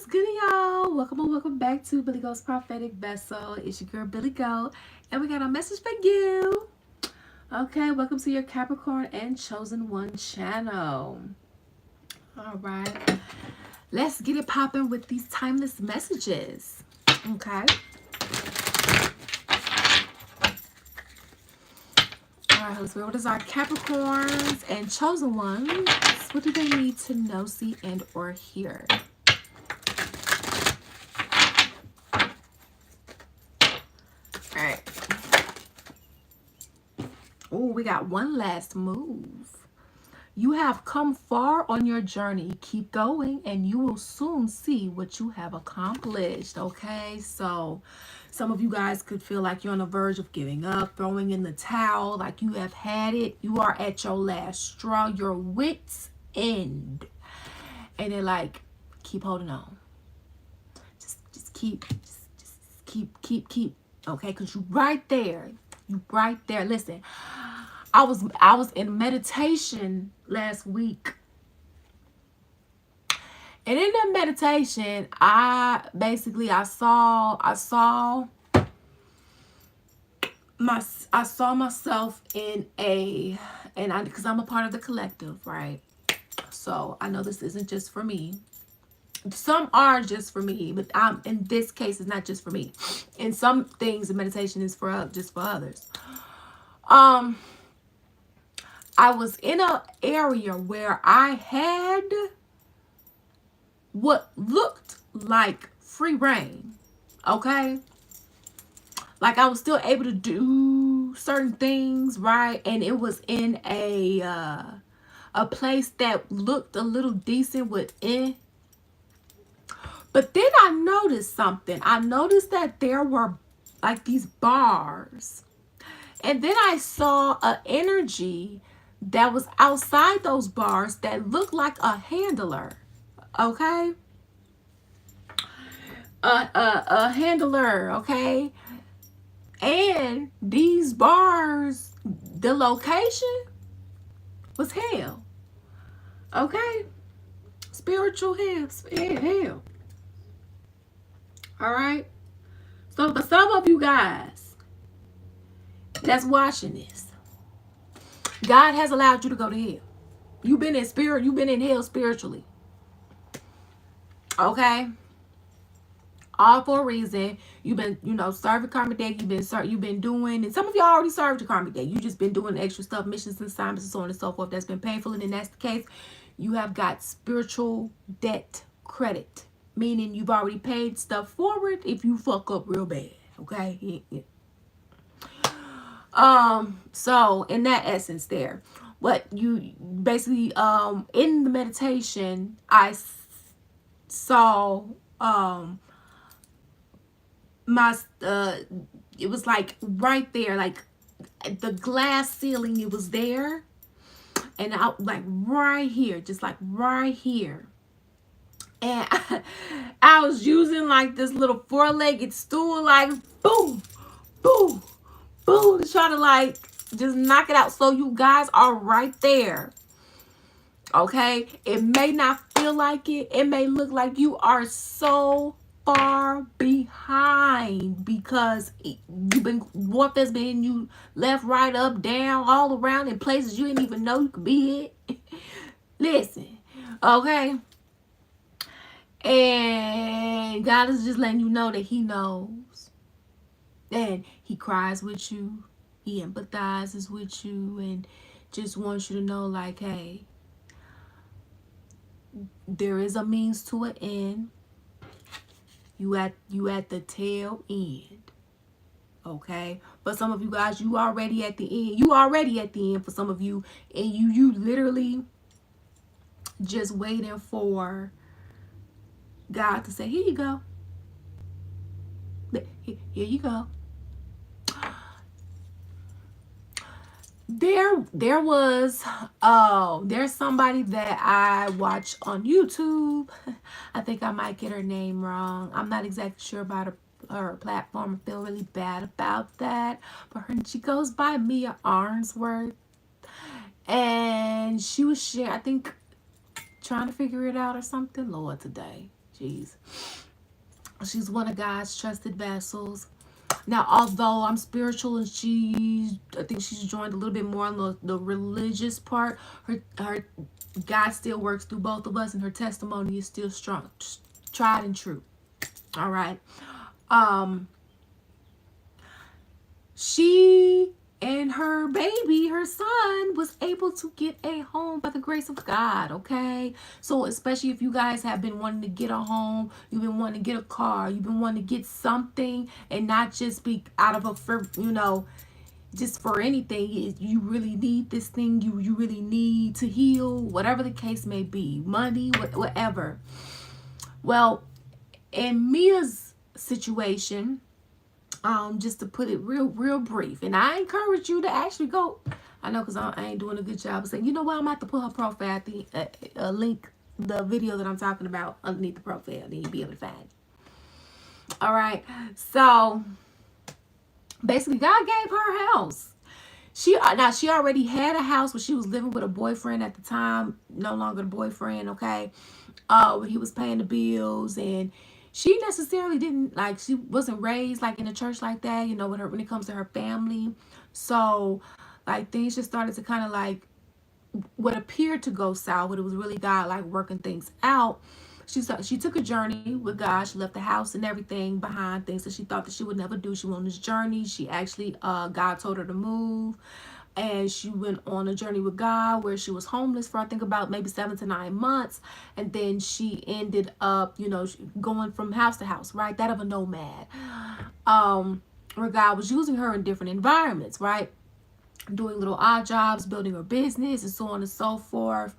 What's good, y'all? Welcome and welcome back to Billy Go's Prophetic Vessel. It's your girl, Billy Go, and we got a message for you. Okay, welcome to your Capricorn and Chosen One channel. All right, let's get it popping with these timeless messages. Okay. All right, Holy Spirit, what is our Capricorns and Chosen Ones? What do they need to know, see, and or hear? Alright. Oh, we got one last move. You have come far on your journey. Keep going and you will soon see what you have accomplished. Okay, so some of you guys could feel like you're on the verge of giving up, throwing in the towel, like you have had it. You are at your last straw, your wits end. And they're like, keep holding on. Just keep. Okay, because you right there. You right there. Listen, I was in meditation last week. And in that meditation, I saw myself in because I'm a part of the collective, right? So I know this isn't just for me. Some are just for me, but in this case, it's not just for me. In some things, the meditation is just for others. I was in an area where I had what looked like free reign. Okay, like I was still able to do certain things, right? And it was in a place that looked a little decent within. But then I noticed something. I noticed that there were like these bars. And then I saw an energy that was outside those bars that looked like a handler. Okay? A handler, okay? And these bars, the location was hell. Okay? Spiritual hell. All right. So for some of you guys that's watching this, God has allowed you to go to hell. You've been in spirit. You've been in hell spiritually. Okay. All for a reason. You've been, serving karmic deck. You've been doing, and some of y'all already served your karmic deck. You just been doing extra stuff, missions and assignments, and so on and so forth. That's been painful, and then that's the case. You have got spiritual debt credit. Meaning you've already paid stuff forward if you fuck up real bad. Okay. So in that essence there, what you basically, in the meditation, I saw, it was like right there, like the glass ceiling, it was there. And I like right here, just like right here. And I was using like this little four-legged stool, like boom, boom, boom, to try to like just knock it out. So you guys are right there. Okay? It may not feel like it. It may look like you are so far behind because warfare's been you left, right, up, down, all around in places you didn't even know you could be in. Listen, okay? And God is just letting you know that he knows. And he cries with you. He empathizes with you and just wants you to know, like, hey, there is a means to an end. You at the tail end. Okay? But some of you guys, you already at the end. You already at the end for some of you. And you literally just waiting for God to say, here you go. Here you go. There's somebody that I watch on YouTube. I think I might get her name wrong. I'm not exactly sure about her platform. I feel really bad about that. But she goes by Mia Arnsworth. And she was sharing, I think, trying to figure it out or something. Lord, today. Jeez. She's one of God's trusted vessels. Now, although I'm spiritual and I think she's joined a little bit more on the religious part, her God still works through both of us, and her testimony is still strong, tried and true. All right. She and her baby, her son, was able to get a home by the grace of God, okay? So especially if you guys have been wanting to get a home, you've been wanting to get a car, you've been wanting to get something, and not just be out of just for anything. You really need this thing, you really need to heal, whatever the case may be, money, whatever. Well, in Mia's situation, just to put it real brief, and I encourage you to actually go. I know, because I ain't doing a good job of saying, you know what, I'm about to put her profile link, the video that I'm talking about, underneath the profile, then you'll be able to find it. All right, so basically God gave her a house. She already had a house, but she was living with a boyfriend at the time, no longer the boyfriend, okay? When he was paying the bills, and she necessarily didn't, like, she wasn't raised like in a church like that, you know, when it comes to her family. So like things just started to kind of like what appeared to go south, but it was really God like working things out. She took a journey with God. She left the house and everything behind, things that she thought that she would never do. She went on this journey. She actually God told her to move, and she went on a journey with God where she was homeless for I think about maybe 7 to 9 months, and then she ended up, you know, going from house to house, right? That of a nomad, where God was using her in different environments, right? Doing little odd jobs, building her business, and so on and so forth.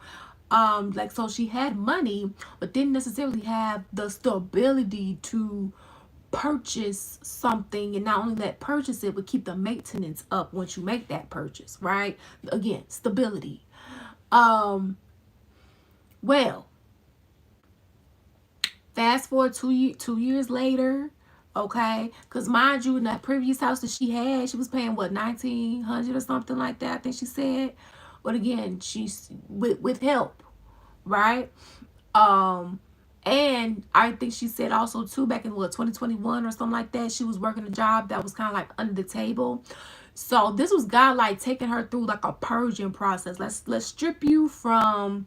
Like, so she had money, but didn't necessarily have the stability to purchase something, and not only that purchase it, but keep the maintenance up once you make that purchase, right? Again, stability. Well, fast forward 2 years later, okay, because mind you, in that previous house that she had, she was paying what, $1,900 or something like that, I think she said. But again, she's with help, right? And I think she said also too, back in what, 2021 or something like that, she was working a job that was kind of like under the table. So this was God like taking her through like a purging process. Let's strip you from,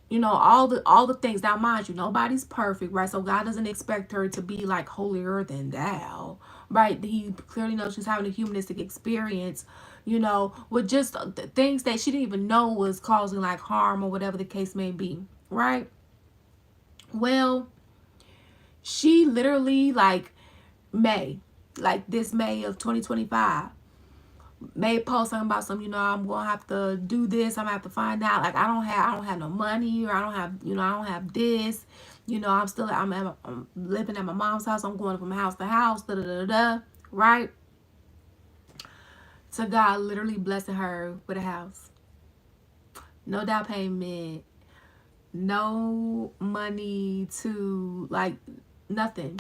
you know, all the things. Now mind you, nobody's perfect, right? So God doesn't expect her to be like holier than thou, right? He clearly knows she's having a humanistic experience, you know, with just things that she didn't even know was causing like harm or whatever the case may be, right? Well, she literally like this May of 2025, made post something about some, you know, I'm gonna have to do this, I'm gonna have to find out, like I don't have no money, or I don't have, you know, I don't have this, you know, I'm living at my mom's house, I'm going from house to house, right? So God literally blessing her with a house, no down payment, no money to like nothing.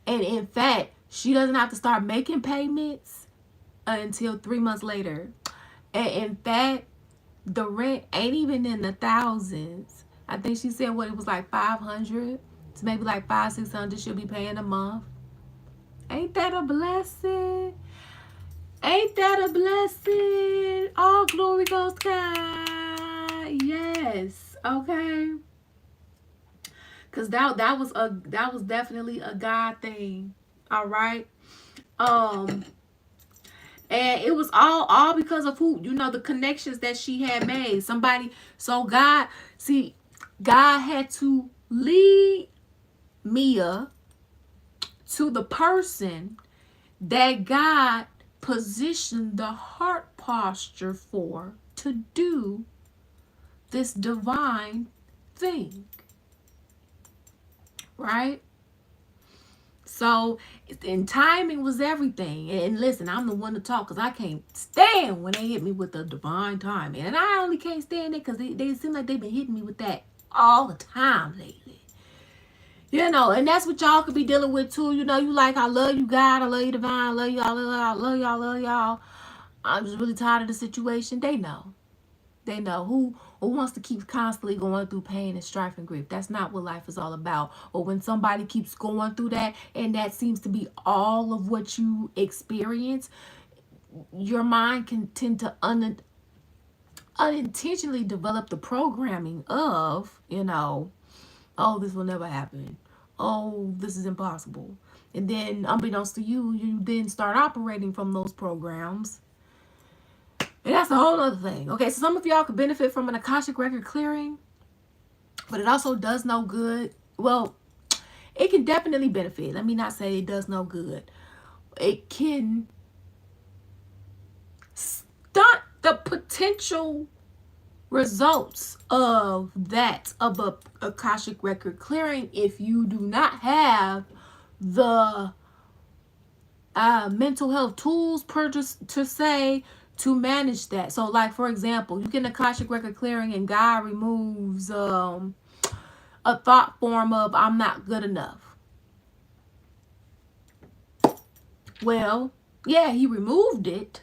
And in fact, she doesn't have to start making payments until 3 months later. And in fact, the rent ain't even in the thousands. I think she said what, it was like 500 to maybe like 500-600 she'll be paying a month. Ain't that a blessing? Ain't that a blessing? All glory goes to God. Yes. Okay. Cause that was definitely a God thing. All right. And it was all because of who, you know, the connections that she had made. So God had to lead Mia to the person that God positioned the heart posture for to do this divine thing. Right? So, and timing was everything. And listen, I'm the one to talk because I can't stand when they hit me with the divine timing. And I only can't stand it because they seem like they've been hitting me with that all the time lately. You know, and that's what y'all could be dealing with too. You know, you like, I love you, God. I love you, divine. I love y'all. I love y'all. I'm just really tired of the situation. They know. They know or wants to keep constantly going through pain and strife and grief. That's not what life is all about. Or when somebody keeps going through that and that seems to be all of what you experience, your mind can tend to unintentionally develop the programming of, oh, this will never happen. Oh, this is impossible. And then, unbeknownst to you, you then start operating from those programs. And that's a whole other thing. Okay, so some of y'all could benefit from an Akashic record clearing, but it also does no good. Well, it can definitely benefit. Let me not say it does no good. It can stunt the potential results of a Akashic record clearing if you do not have the mental health tools to say to manage that. So, like, for example, you get an Akashic record clearing and God removes a thought form of I'm not good enough. Well, yeah, he removed it,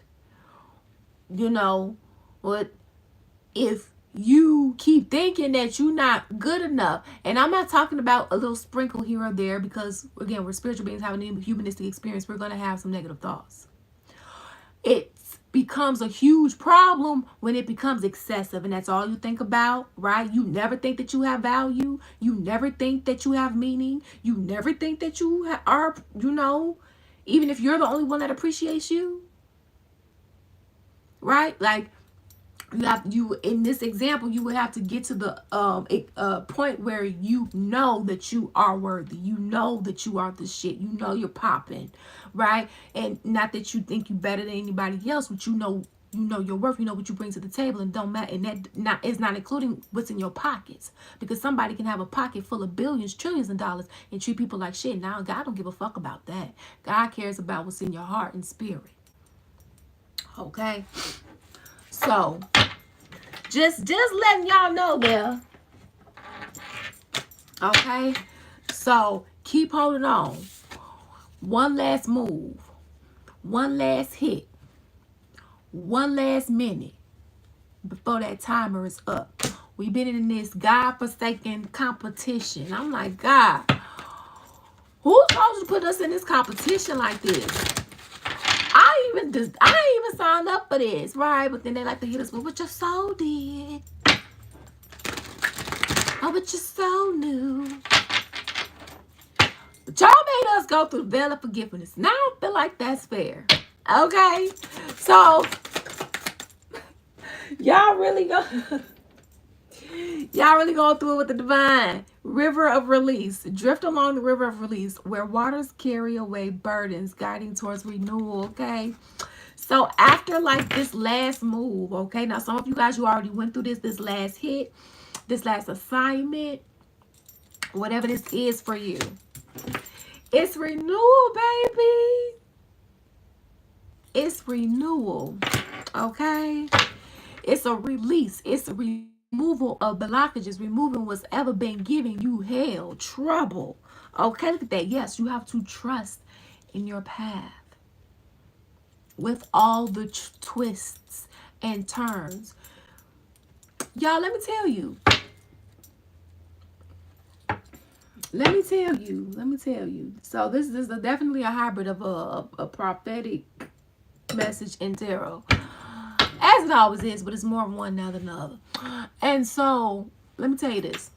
but if you keep thinking that you're not good enough, and I'm not talking about a little sprinkle here or there, because again, we're spiritual beings having a humanistic experience, we're going to have some negative thoughts. It becomes a huge problem when it becomes excessive, and that's all you think about, right? You never think that you have value. You never think that you have meaning. You never think that you are, even if you're the only one that appreciates you, right? Like, you in this example, you would have to get to the point where you know that you are worthy, you know that you are the shit, you know you're popping, right? And not that you think you better than anybody else, but you know your worth, you know what you bring to the table, and don't matter. And that is not including what's in your pockets, because somebody can have a pocket full of billions, trillions of dollars and treat people like shit. Now God don't give a fuck about that. God cares about what's in your heart and spirit. Okay, so just letting y'all know there. Okay, so keep holding on. One last move, one last hit, one last minute before that timer is up. We've been in this God-forsaken competition. I'm like, God, who told you to put us in this competition like this? I ain't even signed up for this, right? But then they like to hit us with what your soul did. Oh, but your soul knew. But y'all made us go through the veil of forgiveness. Now I don't feel like that's fair. Okay? So, y'all really going through it with the divine river of release. Drift along the river of release where waters carry away burdens, guiding towards renewal. Okay? So after like this last move, okay, now some of you guys, you already went through this last hit, this last assignment, whatever this is for you. It's renewal, baby. It's renewal, okay? It's a release. It's a removal of blockages, removing what's ever been giving you hell, trouble. Okay, look at that. Yes, you have to trust in your path with all the twists and turns. Y'all, let me tell you. So this is definitely a hybrid of a prophetic message in tarot. As it always is, but it's more of one now than the other. And so, let me tell you this.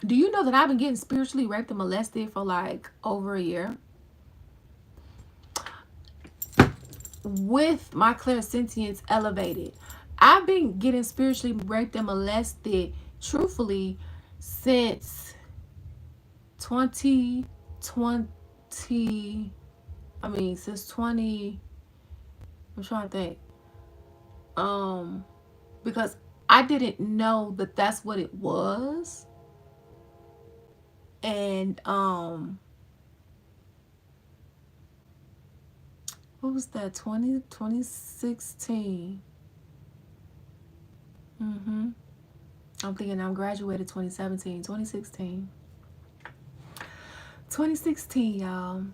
Do you know that I've been getting spiritually raped and molested for like over a year? With my clairsentience elevated. I've been getting spiritually raped and molested, truthfully, since 2020. Since 20. I'm trying to think. Because I didn't know that that's what it was. And, what was that? 2016. I'm thinking I graduated 2017, 2016. 2016, y'all.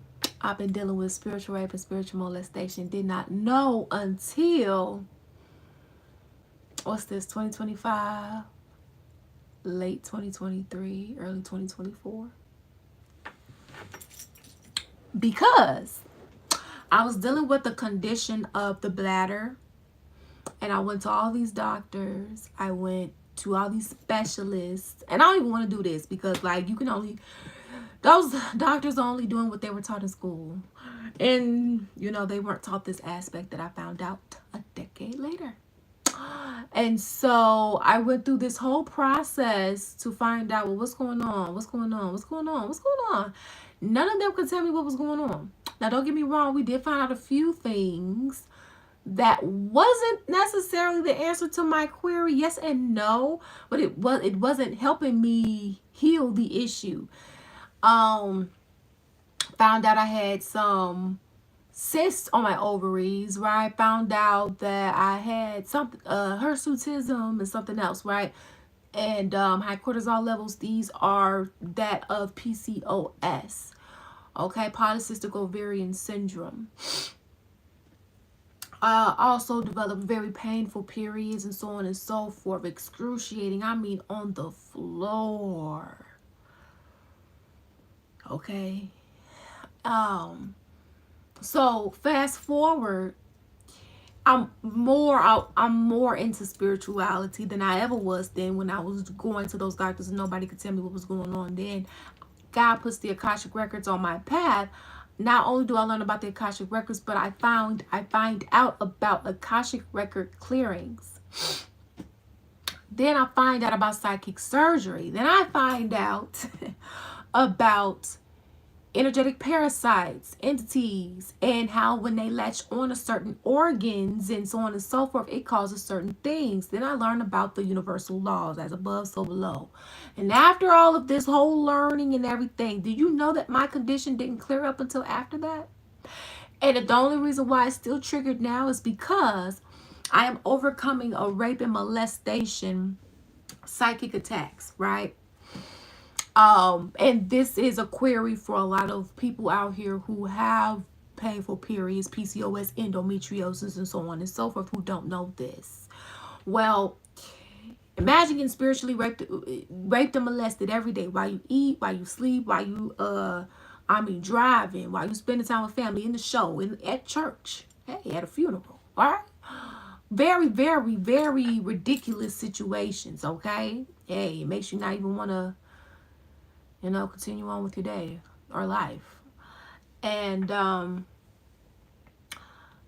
I've been dealing with spiritual rape and spiritual molestation. Did not know until what's this, 2025, late 2023, early 2024. Because I was dealing with the condition of the bladder, and I went to all these doctors. I went to all these specialists, and I don't even want to do this because, like, you can only, those doctors are only doing what they were taught in school. And, you know, they weren't taught this aspect that I found out a decade later. And so I went through this whole process to find out, well, what's going on? What's going on? What's going on? What's going on? None of them could tell me what was going on. Now, don't get me wrong. We did find out a few things that wasn't necessarily the answer to my query. Yes and no, but it wasn't helping me heal the issue. Found out I had some cysts on my ovaries, right? Found out that I had something, hirsutism and something else, right? And high cortisol levels, these are that of PCOS, okay? Polycystic ovarian syndrome. Also developed very painful periods and so on and so forth. Excruciating, I mean on the floor. Okay. So fast forward, I'm more into spirituality than I ever was then when I was going to those doctors and nobody could tell me what was going on then. God puts the Akashic records on my path. Not only do I learn about the Akashic records, but I find out about Akashic record clearings. Then I find out about psychic surgery. Then I find out about energetic parasites, entities, and how when they latch on to certain organs and so on and so forth, it causes certain things. Then I learned about the universal laws, as above, so below. And after all of this whole learning and everything, do you know that my condition didn't clear up until after that? And the only reason why it's still triggered now is because I am overcoming a rape and molestation psychic attacks, right? And this is a query for a lot of people out here who have painful periods, PCOS, endometriosis, and so on and so forth, who don't know this. Well, imagine getting spiritually raped and molested every day while you eat, while you sleep, while you driving, while you spending time with family, in the show, at church, hey, at a funeral, all right? Very, very, very ridiculous situations, okay? Hey, it makes you not even want to, continue on with your day or life. And,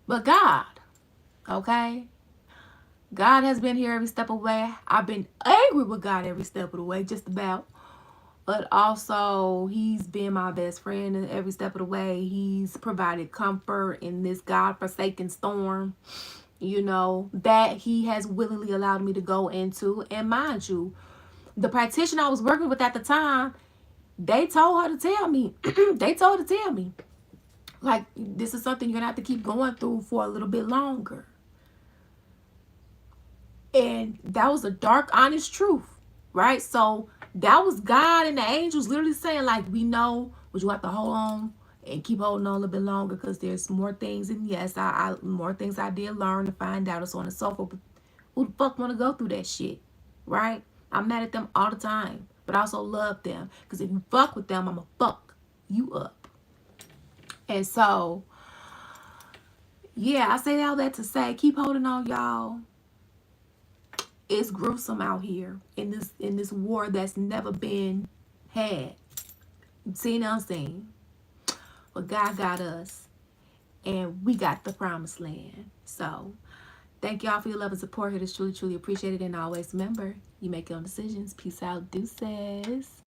but God, okay? God has been here every step of the way. I've been angry with God every step of the way, just about. But also, he's been my best friend every step of the way. He's provided comfort in this God-forsaken storm, that he has willingly allowed me to go into. And mind you, the practitioner I was working with at the time, they told her to tell me, like, this is something you're going to have to keep going through for a little bit longer. And that was a dark, honest truth, right? So that was God and the angels literally saying, like, we know, but you have to hold on and keep holding on a little bit longer because there's more things. And yes, I more things I did learn to find out and so on and so forth. But who the fuck want to go through that shit, right? I'm mad at them all the time, but I also love them because if you fuck with them, I'm going to fuck you up. And so, yeah, I say all that to say, keep holding on, y'all. It's gruesome out here in this war that's never been had, seen, unseen. But God got us, and we got the promised land. So, thank y'all for your love and support. It is truly, truly appreciated. And always remember, you make your own decisions. Peace out, deuces.